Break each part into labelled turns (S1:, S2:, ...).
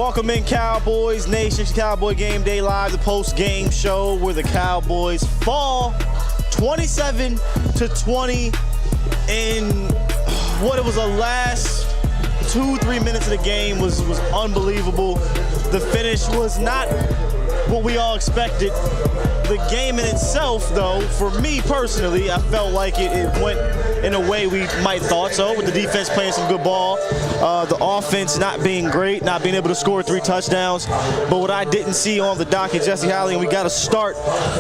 S1: Welcome in, Cowboys Nation. Cowboy Game Day Live, the post-game show where the Cowboys fall 27-20 in what it was the last 2-3 minutes of the game was unbelievable. The finish was not what we all expected. The game in itself, though, for me personally, I felt like it went in a way we might thought so, with the defense playing some good ball, the offense not being great, not being able to score 3 touchdowns. But what I didn't see on the docket, Jesse Holley, and we got to start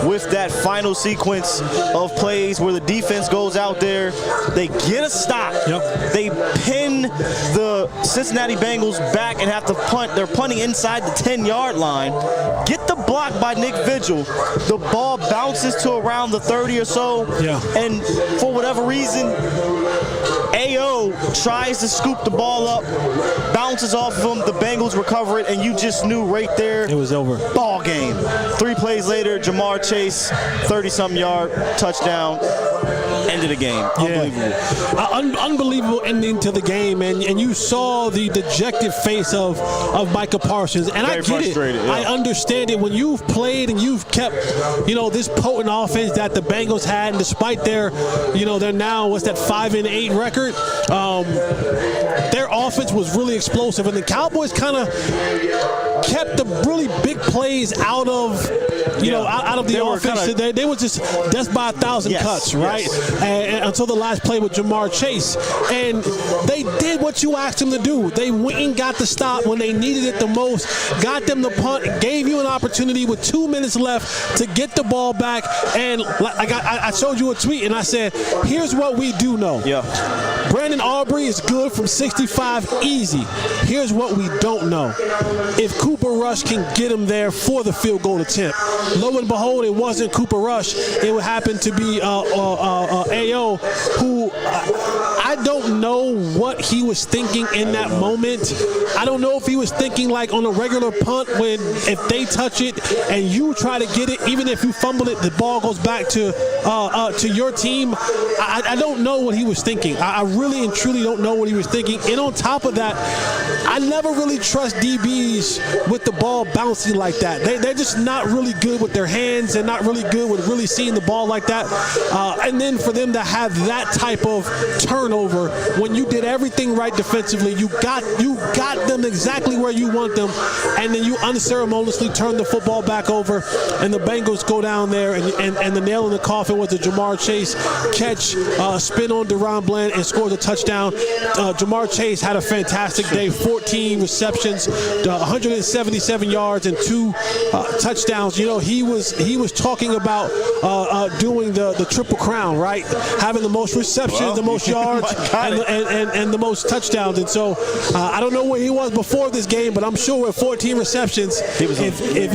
S1: with that final sequence of plays where the defense goes out there, they get a stop, they pin the Cincinnati Bengals back and have to punt. They're punting inside the 10-yard line, get the block by Nick Vigil. The ball bounces to around the 30 or so, and for whatever reason, AO tries to scoop the ball up, bounces off of him, the Bengals recover it, and you just knew right there
S2: it was over.
S1: Ball game. 3 plays later, Jamar Chase, 30-something yard, touchdown. End of the game. Unbelievable.
S2: Unbelievable ending to the game, and you saw the dejected face of Micah Parsons, and I get it. I understand it. When you've played and you've kept, this potent offense that the Bengals had, and despite their, they're now, what's that, 5-8 record, their offense was really explosive, and the Cowboys kind of kept the really big plays out of, out of the offense. They were just death by 1,000 cuts, right? And until the last play with Jamar Chase. And they did what you asked them to do. They went and got the stop when they needed it the most, got them the punt, gave you an opportunity with 2 minutes left to get the ball back. And I showed you a tweet, and I said, here's what we do know. Brandon Aubrey is good from 65 easy. Here's what we don't know. If Cooper Rush can get him there for the field goal attempt. Lo and behold, it wasn't Cooper Rush. It would happen to be AO, who I don't know what he was thinking in that moment. I don't know if he was thinking like on a regular punt when if they touch it and you try to get it, even if you fumble it, the ball goes back to your team. I don't know what he was thinking. I really and truly don't know what he was thinking. And on top of that, I never really trust DBs with the ball bouncing like that. They're just not really good with their hands and not really good with really seeing the ball like that. And then for them to have that type of turnover when you did everything right defensively, you got them exactly where you want them, and then you unceremoniously turn the football back over, and the Bengals go down there, and the nail in the coffin was the Jamar Chase catch, spin on Deron Bland, and score the touchdown. Jamar Chase had a fantastic day, 14 receptions, 177 yards, and 2 touchdowns. He was talking about doing the Triple Crown, right? Having the most receptions, the most yards, and the most touchdowns. And so I don't know where he was before this game, but I'm sure with 14 receptions, if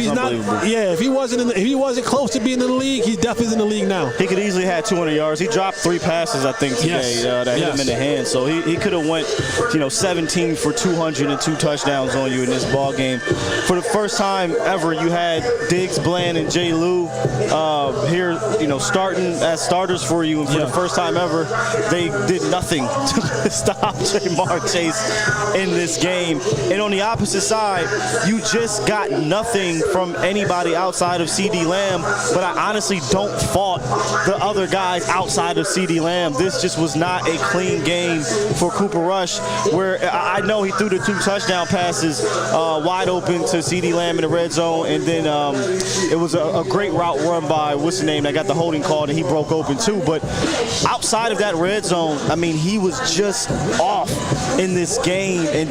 S2: he wasn't close to being in the league, he definitely is in the league now.
S1: He could easily have 200 yards. He dropped 3 passes, I think, today that hit him in the hand. So he could have went, 17 for 200 and 2 touchdowns on you in this ball game. For the first time ever, you had Diggs, Bland, and Jay Lou here, starting as starters for you. And for the first time ever, they did nothing to stop Jamar Chase in this game. And on the opposite side, you just got nothing from anybody outside of CD Lamb. But I honestly don't fault the other guys outside of CD Lamb. This just was not a clean game for Cooper Rush, where I know he threw the 2 touchdown passes wide open to CD Lamb in the red zone, and then it was a great route run by, what's the name, that got the holding call, and he broke open too. But outside of that red zone, I mean, he was just off in this game and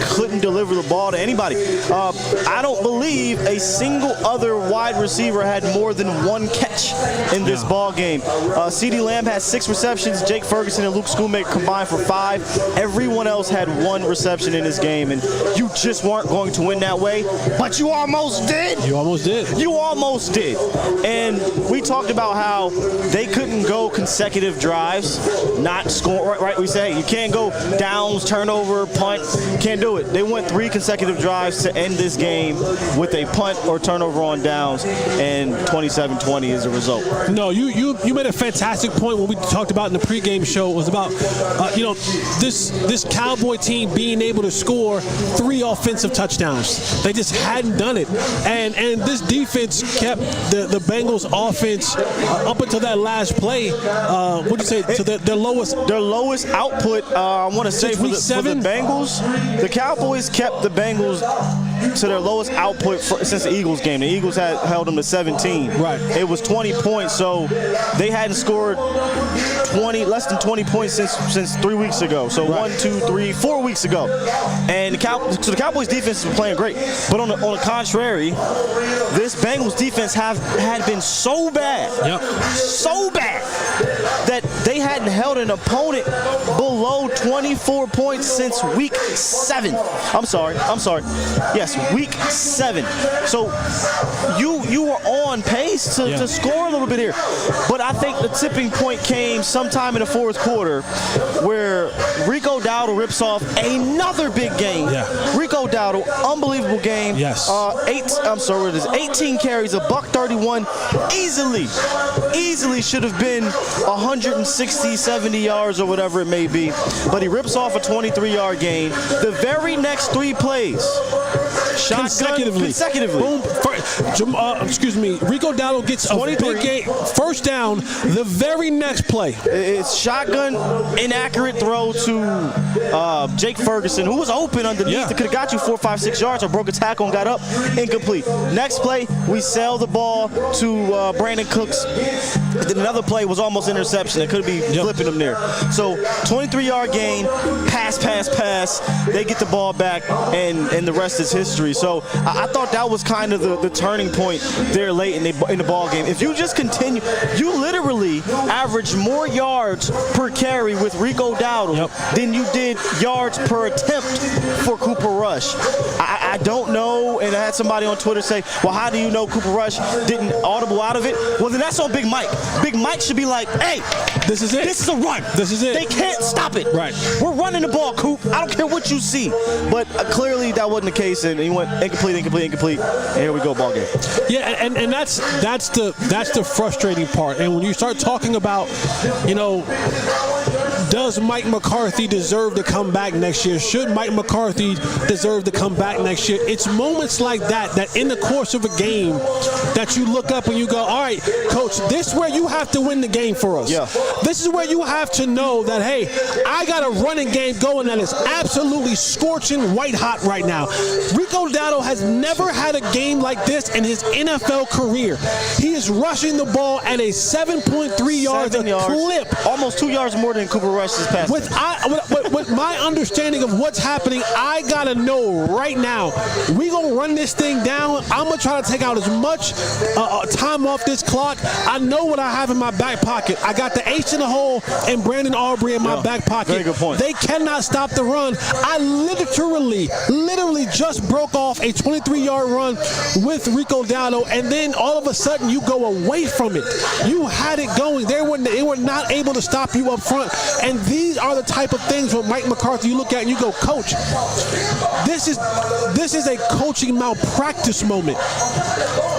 S1: couldn't deliver the ball to anybody. I don't believe a single other wide receiver had more than 1 catch in this ball game. CeeDee Lamb had 6 receptions. Jake Ferguson and Luke Schoonmaker combined for 5. Everyone else had 1 reception in this game, and you just weren't going to win that way, but you almost did.
S2: You almost did.
S1: You almost did. And we talked about how they couldn't go consecutive drives, not score, right? We say you can't go downs, turnover, punt, can't do it. They went 3 consecutive drives to end this game with a punt or turnover on downs, and 27-20 is a result.
S2: No, you made a fantastic point when we talked about in the pregame show. It was about this Cowboy team being able to score 3 offensive touchdowns. They just hadn't done it, and this defense kept the Bengals offense up until that last play. What'd you say? To their lowest
S1: output. I want to say for the Bengals, the Cowboys kept the Bengals to their lowest output since the Eagles game. The Eagles had held them to 17.
S2: Right.
S1: It was 20 points, so they hadn't scored less than 20 points since 3 weeks ago. So
S2: right.
S1: 1, 2, 3, 4 weeks ago. And the Cowboys defense was playing great. But on the contrary, this Bengals defense had been so bad, so bad, that they hadn't held an opponent below 24 points since week 7. I'm sorry. Yes, week 7. So you were on pace to score a little bit here. But I think the tipping point came sometime in the fourth quarter where Rico Dowdle rips off another big game.
S2: Yeah.
S1: Rico Dowdle, unbelievable game.
S2: Yes.
S1: 18 carries, $131. Easily should have been 160, 70 yards or whatever it may be. But he rips off a 23-yard gain. The very next 3 plays, consecutively.
S2: Boom. Rico Dowdle gets a big game, first down, the very next play.
S1: It's shotgun, inaccurate throw to Jake Ferguson, who was open underneath. It could have got you 4, 5, 6 yards or broke a tackle and got up. Incomplete. Next play, we sell the ball to Brandon Cooks. Then another play was almost interception. It could be flipping them there. So 23-yard gain, pass. They get the ball back, and the rest is history. So I thought that was kind of the turning point there late in the ball game. If you just continue, you literally average more yards per carry with Rico Dowdle than you did yards per attempt for Cooper Rush. I don't know, and I had somebody on Twitter say, well, how do you know Cooper Rush didn't audible out of it? Well, then that's on Big Mike. Big Mike should be like, hey,
S2: this is it.
S1: This is a run.
S2: This is it.
S1: They can't stop it.
S2: Right.
S1: We're running the ball, Coop. I don't care what you see. But clearly that wasn't the case, and he went incomplete, and here we go, ball game.
S2: Yeah, and that's the frustrating part. And when you start talking about, does Mike McCarthy deserve to come back next year? Should Mike McCarthy deserve to come back next year? It's moments like that in the course of a game that you look up and you go, all right, coach, this is where you have to win the game for us. Yeah. This is where you have to know that, hey, I got a running game going that is absolutely scorching white hot right now. Rico Dowdle has never had a game like this in his NFL career. He is rushing the ball at a 7.3 yards a clip.
S1: Almost 2 yards more than Cooper Rush's pass.
S2: With my understanding of what's happening, I got to know right now, we going to run this thing down. I'm going to try to take out as much time off this clock. I know what I have in my back pocket. I got the H in the hole and Brandon Aubrey in my back pocket.
S1: Very good point.
S2: They cannot stop the run. I literally just broke off a 23-yard run with Rico Dowdle, and then all of a sudden you go away from it. You had it going. They were not able to stop you up front. And these are the type of things with Mike McCarthy you look at and you go, coach, this is a coaching malpractice moment.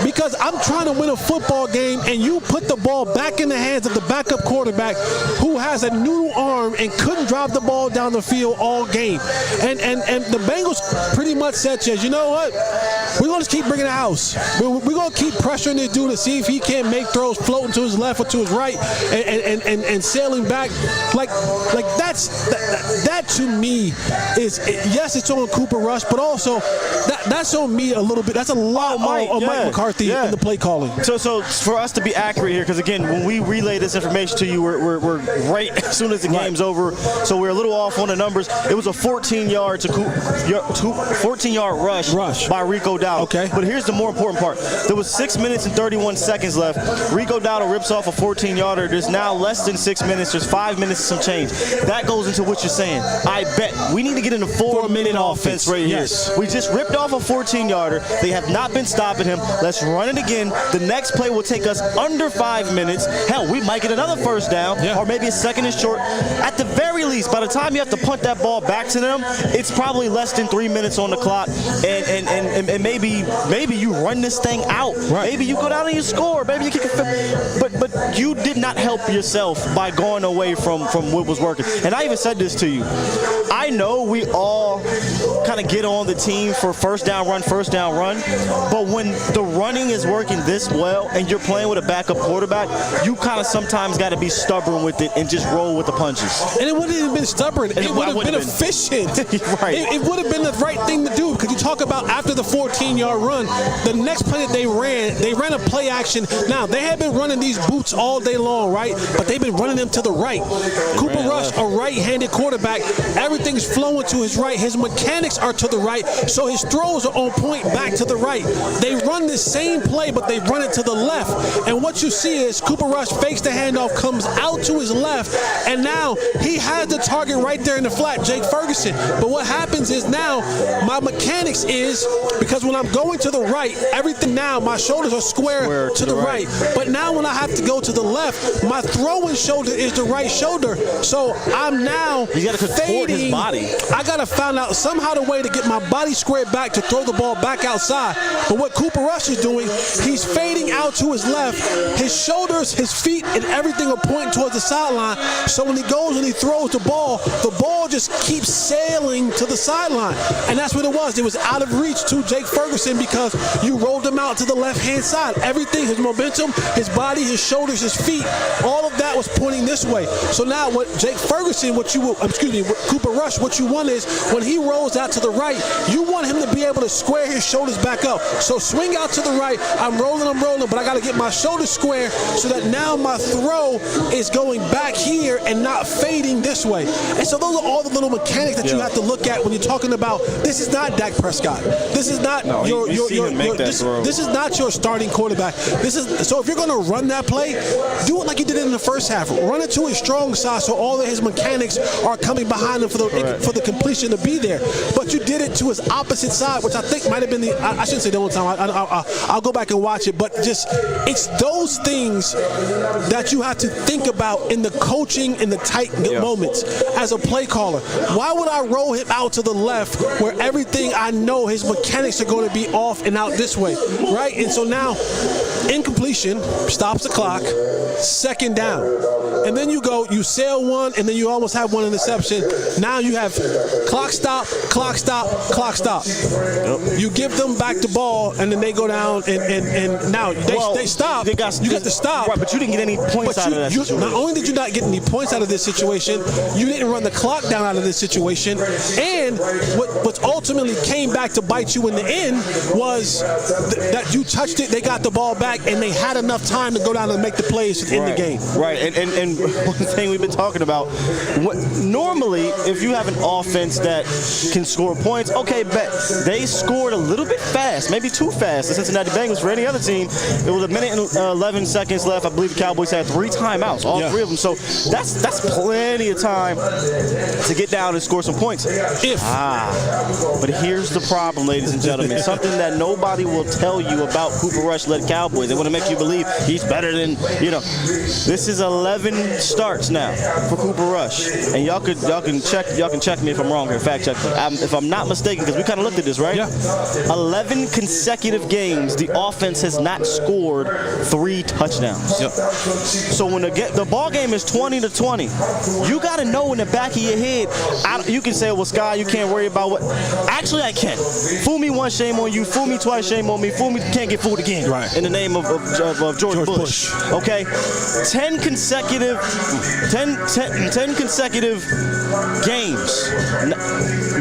S2: Because I'm trying to win a football game and you put the ball back in the hands of the backup quarterback who has a noodle arm and couldn't drive the ball down the field all game. And the Bengals pretty much said, you know what? We're going to keep bringing the house. We're going to keep pressuring this dude to see if he can't make throws floating to his left or to his right and sailing back. Like that to me is, yes, it's on Cooper Rush, but also that's on me a little bit. That's a lot of Mike McCarthy in the play calling.
S1: So for us to be accurate here, because again, when we relay this information to you, we're right as soon as the game's over. So we're a little off on the numbers. It was a 14-yard rush by Rico Dowdle.
S2: Okay.
S1: But here's the more important part. There was 6 minutes and 31 seconds left. Rico Dowdle rips off a 14-yarder. There's now less than 6 minutes. There's 5 minutes and some change. That goes into what you're saying. I bet we need to get in a 4-minute offense right here.
S2: Yes.
S1: We just ripped off off a 14-yarder. They have not been stopping him. Let's run it again. The next play will take us under 5 minutes. Hell, we might get another first down, or maybe a second and short. At the very least, by the time you have to punt that ball back to them, it's probably less than 3 minutes on the clock, and maybe you run this thing out.
S2: Right.
S1: Maybe you go down and you score. Maybe you kick a but you did not help yourself by going away from what was working. And I even said this to you. I know we all kind of get on the team for first down run, but when the running is working this well and you're playing with a backup quarterback, you kind of sometimes got to be stubborn with it and just roll with the punches.
S2: And it wouldn't have been stubborn. It would have been efficient.
S1: Right.
S2: It would have been the right thing to do, because you talk about after the 14-yard run, the next play that they ran a play action. Now, they have been running these boots all day long, right? But they've been running them to the right. Cooper Rush, a right-handed quarterback, everything's flowing to his right. His mechanics are to the right, so his throws are on point back to the right. They run the same play, but they run it to the left. And what you see is Cooper Rush fakes the handoff, comes out to his left, and now he has the target right there in the flat, Jake Ferguson. But what happens is now my mechanics is, because when I'm going to the right, everything now, my shoulders are square to the right. But now when I have to go to the left, my throwing shoulder is the right shoulder. So I'm now
S1: He's got to contort his body.
S2: I got to find out somehow the way to get my body squared back to throw the ball back outside. But what Cooper Rush is doing, he's fading out to his left. His shoulders, his feet, and everything are pointing towards the sideline. So when he goes and he throws the ball just keeps sailing to the sideline. And that's what it was. It was out of reach to Jake Ferguson because you rolled him out to the left-hand side. Everything, his momentum, his body, his shoulders, his feet, all of that was pointing this way. So now what Jake Ferguson, what Cooper Rush, what you want is when he rolls out to the right, you want him to be able to square his shoulders back up. So swing out to the right. I'm rolling, but I got to get my shoulders square so that now my throw is going back here and not fading this way. And so those are all the little mechanics that you have to look at when you're talking about. This is not Dak Prescott. This is not this is not your starting quarterback. So if you're going to run that play, do it like you did it in the first half. Run it to his strong side so all of his mechanics are coming behind him for the completion to be there. But you did it to his opposite side, which I think might have been I shouldn't say the only time. I'll go back and watch it, but it's those things that you have to think about in the coaching in the tight moments as a play caller. Why would I roll him out to the left where everything I know his mechanics are going to be off and out this way, right? And so now incompletion stops the clock, second down. And then you sail one, and then you almost have one interception. Now you have clock stop. You give them back the ball, and then they go down, and now they stop. You got to stop.
S1: Right, but you didn't get any points out of that situation.
S2: Not only did you not get any points out of this situation, you didn't run the clock down out of this situation. And what ultimately came back to bite you in the end was that you touched it, they got the ball back, and they had enough time to go down and make the plays to end the game.
S1: Right, and one thing we've been talking about, normally if you have an offense that can score points, okay, bet. They scored a little bit fast, maybe too fast. The Cincinnati Bengals, for any other team, it was 1 minute and 11 seconds left. I believe the Cowboys had 3 timeouts, all 3 of them. So that's plenty of time to get down and score some points. But here's the problem, ladies and gentlemen. Something that nobody will tell you about Cooper Rush-led Cowboys. They want to make you believe he's better than, This is 11 starts now for Cooper Rush, and y'all can check me if I'm wrong here. Fact check me. If I'm not mistaken, because we kind of looked at this, right?
S2: Yeah.
S1: 11 consecutive games, the offense has not scored 3 touchdowns. Yep. So when the ball game is 20-20, you got to know in the back of your head. You can say, well, Sky, you can't worry about what. Actually, I can. Fool me once, shame on you. Fool me twice, shame on me. Fool me, can't get fooled again.
S2: Right.
S1: In the name of George Bush. Okay. 10 consecutive games.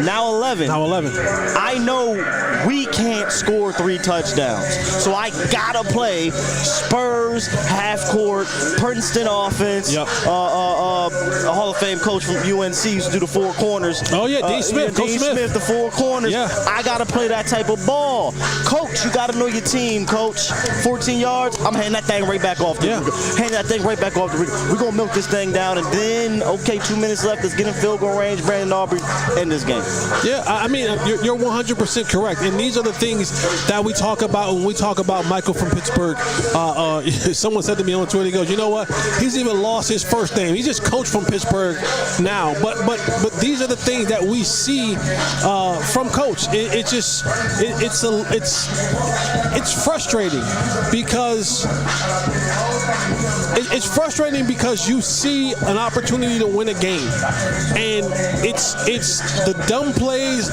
S1: Now 11. I know we can't score 3 touchdowns. So I gotta play Spurs half court, Princeton offense. Yep. A Hall of Fame coach from UNC used to do the 4 corners.
S2: Oh yeah, Dean Smith.
S1: Dean Smith, the 4 corners. Yeah. I gotta play that type of ball. Coach, you gotta know your team, coach. 14 yards, I'm handing that thing right back off. Hand that thing right back off. We're gonna milk this thing down, and then 2 minutes left. Let's get in field goal range. Brandon Aubrey, end this game.
S2: Yeah, I mean, you're 100% 100% correct. And these are the things that we talk about when we talk about Michael from Pittsburgh. Someone said to me on Twitter, he goes, you know what? He's even lost his first name. He's just coached from Pittsburgh now. But these are the things that we see from Coach. It's frustrating because you see an opportunity to win a game, and it's the dumb plays,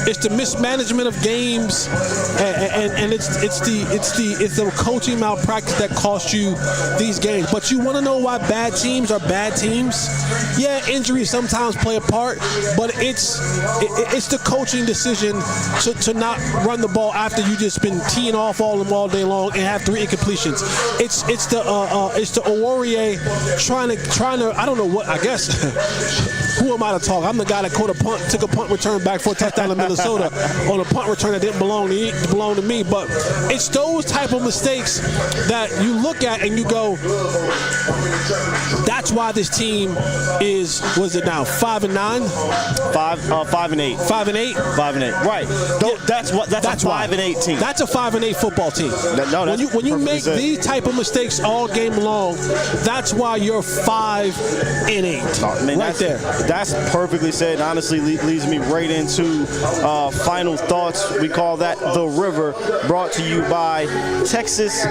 S2: it's the mismanagement of games, and it's the coaching malpractice that costs you these games. But you want to know why bad teams are bad teams? Yeah, injuries sometimes play a part, but it's the coaching decision to not run the ball after you just been teeing off all day long and have 3 incompletions. It's the Aurier trying to I don't know what, I guess. Who am I to talk? I'm the guy that took a punt return back for a touchdown in Minnesota on a punt return that didn't belong to me. But it's those type of mistakes that you look at and you go, that's why this team is, was it now 5-9?
S1: 5-8.
S2: 5-8.
S1: 5-8. Right. That's a 5-8 team.
S2: That's a 5-8 football team. When you make these type of mistakes all game long, that's why you're 5-8.
S1: I mean,
S2: right there.
S1: That's perfectly said. Honestly, leads me right into final thoughts. We call that The River, brought to you by Texas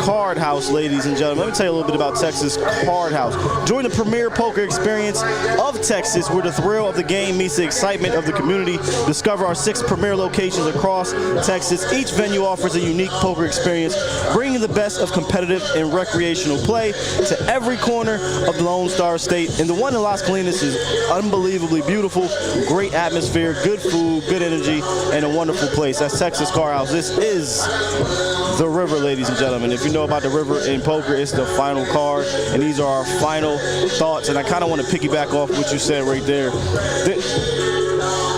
S1: Card House, ladies and gentlemen. Let me tell you a little bit about Texas Card House. Join the premier poker experience of Texas, where the thrill of the game meets the excitement of the community. Discover our 6 premier locations across Texas. Each venue offers a unique poker experience, bringing the best of competitive and recreational play to every corner of the Lone Star State. And the one in Las Colinas is unbelievably beautiful, great atmosphere, good food, good energy, and a wonderful place. That's Texas Card House. This is The River, ladies and gentlemen. If you know about The River in poker, it's the final card, and these are our final thoughts. And I kind of want to piggyback off what you said right there.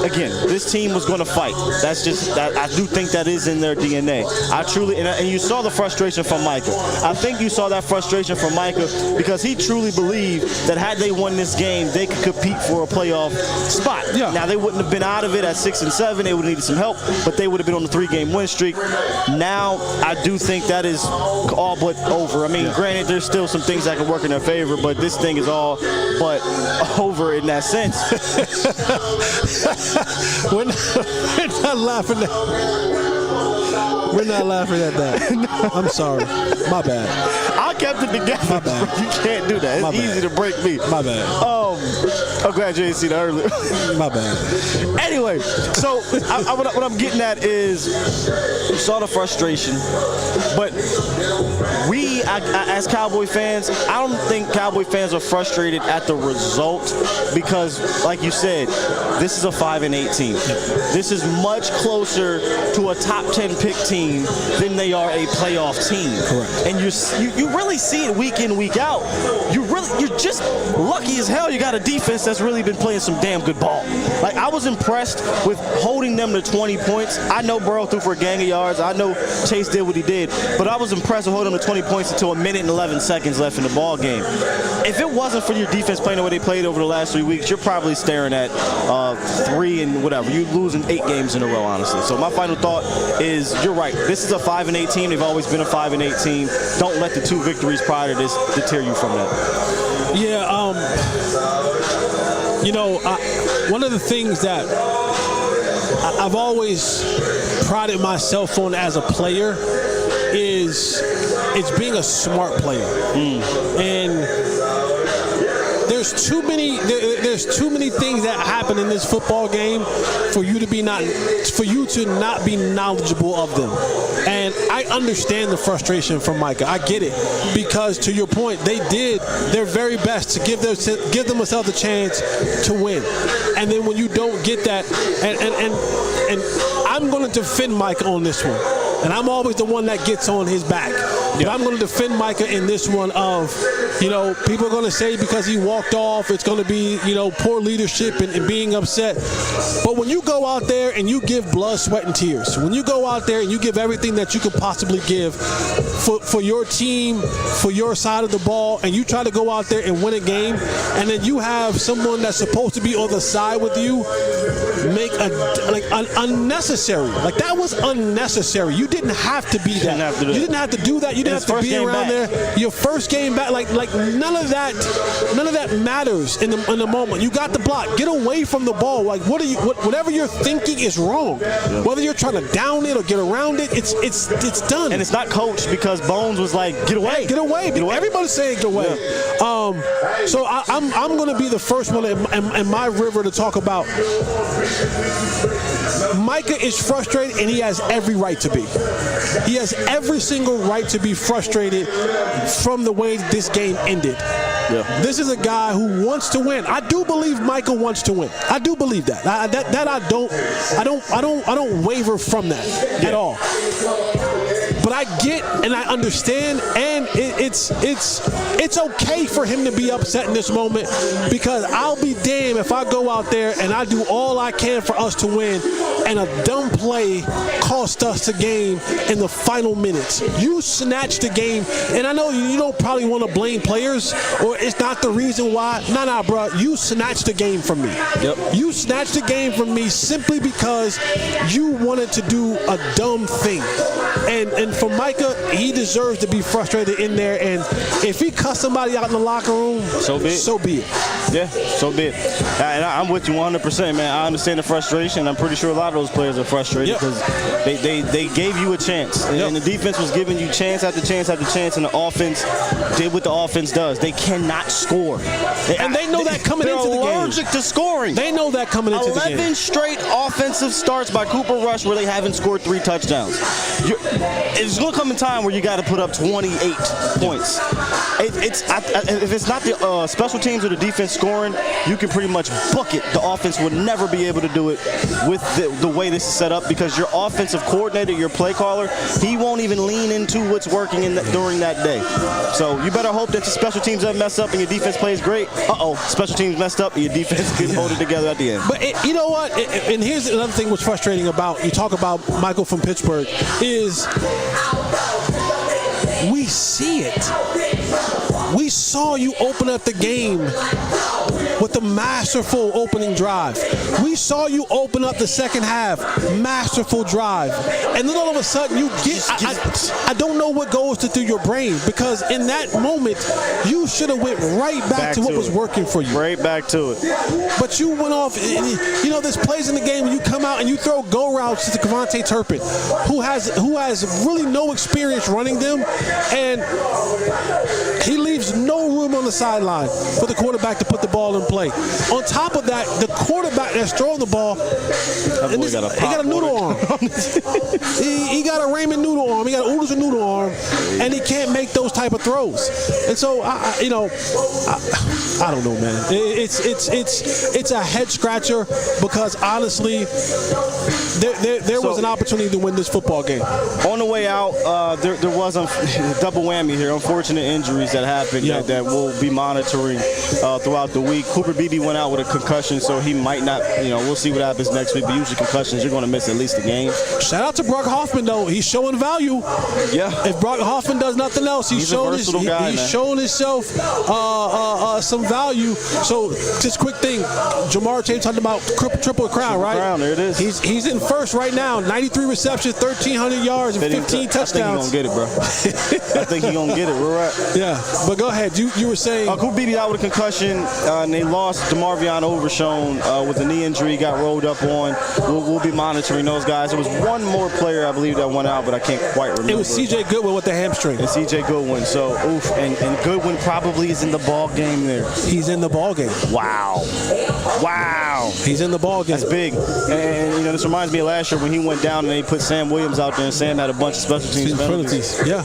S1: Again, this team was going to fight. That's just, I do think that is in their DNA. I truly, and you saw the frustration from Micah. I think you saw that frustration from Micah because he truly believed that had they won this game, they could compete for a playoff spot. Yeah. Now, they wouldn't have been out of it at 6-7. They would have needed some help, but they would have been on the 3-game win streak. Now, I do think that is all but over. I mean, granted, there's still some things that can work in their favor, but this thing is all but over in that sense.
S2: We're not laughing at that. No. I'm sorry. My bad.
S1: I kept it together.
S2: My bad.
S1: You can't do that. It's easy to break me.
S2: My bad.
S1: I'm glad you didn't see that earlier.
S2: My bad.
S1: Anyway, so what I'm getting at is you saw the frustration, but as Cowboy fans, I don't think Cowboy fans are frustrated at the result because, like you said, this is a 5-8 team. This is much closer to a top 10 pick team than they are a playoff team.
S2: Correct.
S1: And you really see it week in, week out. You're just lucky as hell you got a defense that's really been playing some damn good ball. Like, I was impressed with holding them to 20 points. I know Burrow threw for a gang of yards. I know Chase did what he did. But I was impressed with holding them to 20 points until 1 minute and 11 seconds left in the ball game. If it wasn't for your defense playing the way they played over the last 3 weeks, you're probably staring at 3 and whatever. You're losing 8 games in a row, honestly. So my final thought is, you're right. This is a 5-8 team. They've always been a 5-8 team. Don't let the 2 victories prior to this deter you from that.
S2: Yeah, one of the things that I've always prided myself on as a player is it's being a smart player. And there's too many things that happen in this football game for you to not be knowledgeable of them. And I understand the frustration from Micah. I get it, because to your point, they did their very best to give themselves a chance to win. And then when you don't get that, and I'm going to defend Micah on this one, and I'm always the one that gets on his back. But I'm going to defend Micah in this one of, people are going to say because he walked off, it's going to be, poor leadership and being upset. But when you go out there and you give blood, sweat, and tears, when you go out there and you give everything that you could possibly give for your team, for your side of the ball, and you try to go out there and win a game, and then you have someone that's supposed to be on the side with you make an unnecessary. Like, that was unnecessary. You didn't have to be that. You didn't have to do that. You didn't have to be around there. Your first game back, like none of that matters in the moment. You got the block. Get away from the ball. Like, whatever you're thinking is wrong. Yeah. Whether you're trying to down it or get around it, it's done.
S1: And it's not coached because Bones was like, get away.
S2: Get away. Everybody's saying get away. Yeah. So I'm going to be the first one in my river to talk about. Micah is frustrated, and he has every right to be. He has every single right to be frustrated from the way this game ended. Yeah. This is a guy who wants to win. I do believe Micah wants to win. I do believe that. I don't waver from that at all. But I get and I understand, and it's okay for him to be upset in this moment, because I'll be damned if I go out there and I do all I can for us to win, and a dumb play cost us the game in the final minutes. You snatched the game, and I know you don't probably want to blame players, or it's not the reason why. Nah, bro. You snatched the game from me. Yep. You snatched the game from me simply because you wanted to do a dumb thing. And for Micah, he deserves to be frustrated in there. And if he cussed somebody out in the locker room, so be it.
S1: Yeah, so be it. And I'm with you 100%, man. I understand the frustration. I'm pretty sure a lot of those players are frustrated because they gave you a chance. And the defense was giving you chance after chance after chance, and the offense did what the offense does. They cannot score.
S2: And they know that coming into the game.
S1: They're allergic to scoring.
S2: They know that coming into the game.
S1: 11 straight offensive starts by Cooper Rush where they haven't scored 3 touchdowns. It's going to come a time where you got to put up 28 points. If it's not the special teams or the defense scoring, you can pretty much book it. The offense would never be able to do it with the way this is set up, because your offensive coordinator, your play caller, he won't even lean into what's working during that day. So you better hope that your special teams doesn't mess up and your defense plays great. Special teams messed up and your defense can hold it together at the end.
S2: But you know what? And here's another thing what's frustrating about, you talk about Michael from Pittsburgh, is we see it. We saw you open up the game with the masterful opening drive. We saw you open up the second half, masterful drive. And then all of a sudden you get, I don't know what goes through your brain, because in that moment, you should have went right back to what was working for you.
S1: Right back to it.
S2: But you went off, there's plays in the game when you come out and you throw go routes to Kevontae Turpin, who has really no experience running them, and he leaves no room on the sideline for the quarterback to put the ball in play. On top of that, the quarterback that's throwing the ball, he got a noodle arm. he got a Raymond noodle arm. He got an Oodles and noodle arm, and he can't make those type of throws. And so, I don't know, man. It's a head scratcher, because honestly, there was an opportunity to win this football game.
S1: On the way out, there was a double whammy here. Unfortunate injuries that happened that we'll be monitoring throughout the week. Cooper Beebe went out with a concussion, so he might not, we'll see what happens next week. But usually concussions, you're going to miss at least a game.
S2: Shout out to Brock Hoffman, though. He's showing value.
S1: Yeah.
S2: If Brock Hoffman does nothing else, he's showing himself some value. So, just quick thing. Jamar Chase talked about triple crown, right?
S1: Crown, there it is.
S2: He's in first right now. 93 receptions, 1,300 yards, and 15 touchdowns.
S1: I think he's going to get it, bro. I think he's going to get it. We're right.
S2: Yeah. But go ahead. You were saying.
S1: Cooper Beebe out with a concussion, and they lost DeMarvion Overshown with a knee injury, got rolled up on. We'll be monitoring those guys. There was one more player, I believe, that went out, but I can't quite remember.
S2: It was C.J. Goodwin with the hamstring.
S1: And C.J. Goodwin. So, and Goodwin probably is in the ball game there.
S2: He's in the ball game.
S1: Wow.
S2: He's in the ball game.
S1: That's big. And this reminds me of last year when he went down and they put Sam Williams out there, and Sam had a bunch of special teams penalties.
S2: Yeah.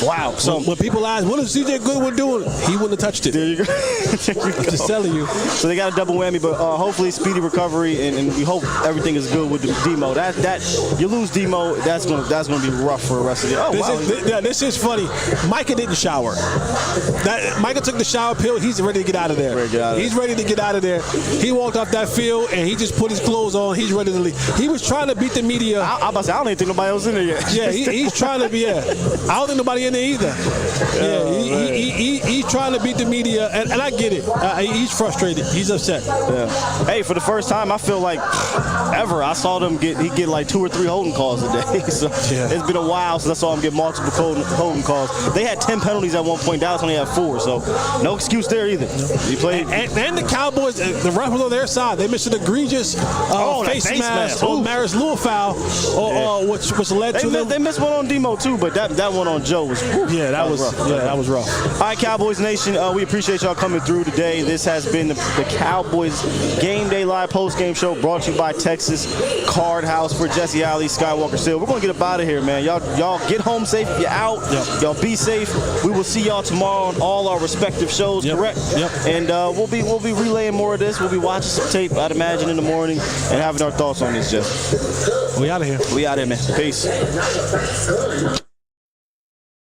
S1: Wow. So
S2: when people ask, what is C.J. Goodwin doing? He wouldn't have touched it.
S1: There you go.
S2: I'm just telling you.
S1: So they got a double whammy, but hopefully speedy recovery, and we hope everything is good with the Demo. That you lose Demo, that's gonna be rough for the rest of the year. Oh,
S2: this is funny. Micah didn't shower. Micah took the shower pill. He's ready to get out of there. He's ready to get out of there. He walked off that field and he just put his clothes on. He's ready to leave. He was trying to beat the media.
S1: I don't even think nobody else in there yet.
S2: Yeah, he's trying to be. Yeah, I don't think nobody in there either. He's trying to beat the media, and I get it. He's frustrated. He's upset.
S1: Yeah. Hey, for the first time, I feel like ever I saw them get like 2 or 3 holding calls a day. So it's been a while since I saw them get multiple holding calls. They had 10 penalties at one point. Dallas only had 4, so no excuse there either. He played.
S2: And the Cowboys, the ref was on their side. They missed an egregious face mask on Maris Lua-foul, which led to them.
S1: They missed one on Demo too, but that one on Joe was
S2: that was rough. Yeah, that was rough.
S1: All right, Cowboys Nation, we appreciate y'all coming through today. This has been the Cowboys Game Day Live post-game show brought to you by Texas Card House. For Jesse Alley, Skywalker Seal. We're gonna get up out of here, man. Y'all get home safe if you're out. Yep. Y'all be safe. We will see y'all tomorrow on all our respective shows. Correct?
S2: Yep.
S1: And we'll be relaying more of this. We'll be watching some tape, I'd imagine, in the morning and having our thoughts on this, Jesse.
S2: We out of here.
S1: We out of here, man. Peace.